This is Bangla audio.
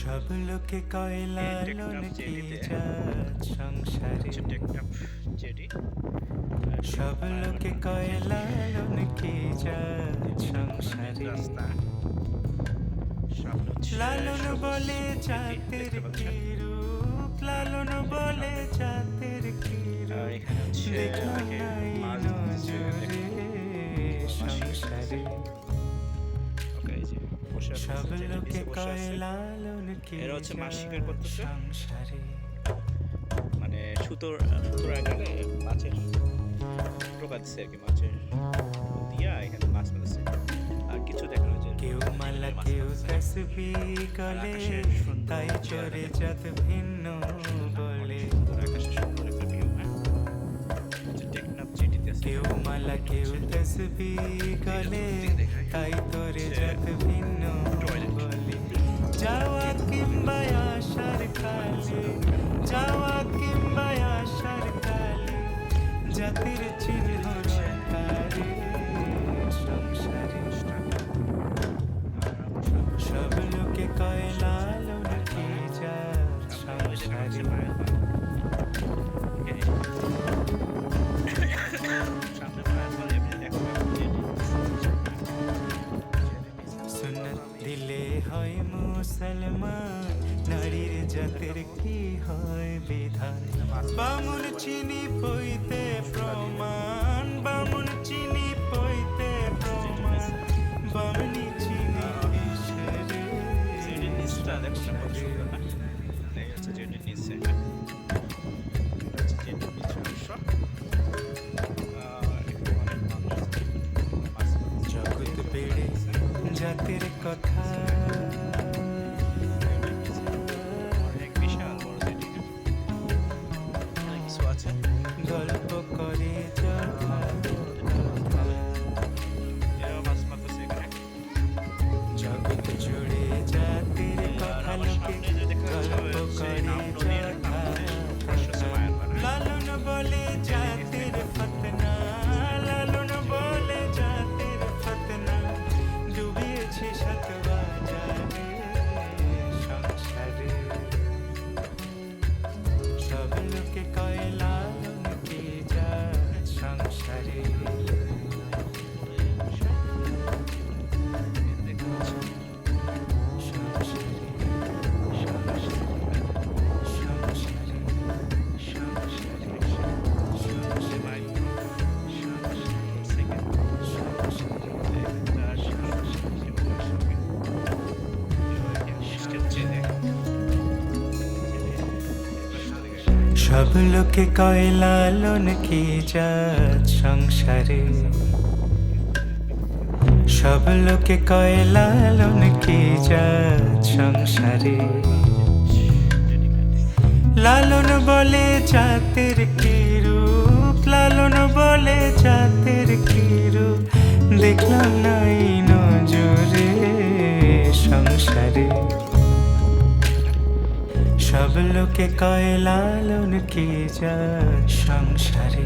সব লোকে কয় লালন কি জাত সংসারে, সব লোকে কয় লালন কি জাত সংসারে। লালন বলে জাতের কি রূপ, লালন বলে জাতের কি রূপ, দেখলাম নাই নজরে সংসারে। সব লোকে কয় লালন কি জাত সংসারে। মানে সুতোর আকারে মাছের টোকা দিচ্ছে আর কি, মাছের দিয়া এখানে মাছ ফেলেছে। আর কিছু দেখানো যায়, কেউ মালা কেউ তসবি গলে, তাই চরে জাত ভিন্ন বলে। কেউ মালা কেউ তসবি গলে, তাই তোরে জাত ভিন্ন বলে। যাওয়া কিংবা আসার কালে, যাওয়া কিংবা আসার কালে, জাতির চিহ্ন রক্ষারে সংসারে। সব লোকে কয় লালন কি জাত সংসারে। সুন্নত দিলে হয় মুসলমান, নারীর জাতের কি হয় বিধান। বামুন চিনি পইতে প্রমাণ, বামুন চিনি পইতে প্রমাণ, বামনি চিনি ঈশ্বরে জগৎ বেড়ে জাতের কথা। গল্প করে যথা জগৎ জুড়ে জাতির কথা লোকে গল্প করে যথা। লালন বলে জাতির ফতনা, লালন বলে জাতির ফতনা, ডুবিয়েছে শতবাজারে সংসারে। সব লোকে কয় লালন কি জাত সংসারে। সব লোকে কয় লালন কি জাত সংসারে, সব লোকে কয় লালন কি জাত সংসারে। লালন বলে জাতের কি রূপ, লালন বলে জাতের কি রূপ, দেখলাম নাই নজরে সংসারে। সব লোকে কয় লালন কি জাত সংসারে।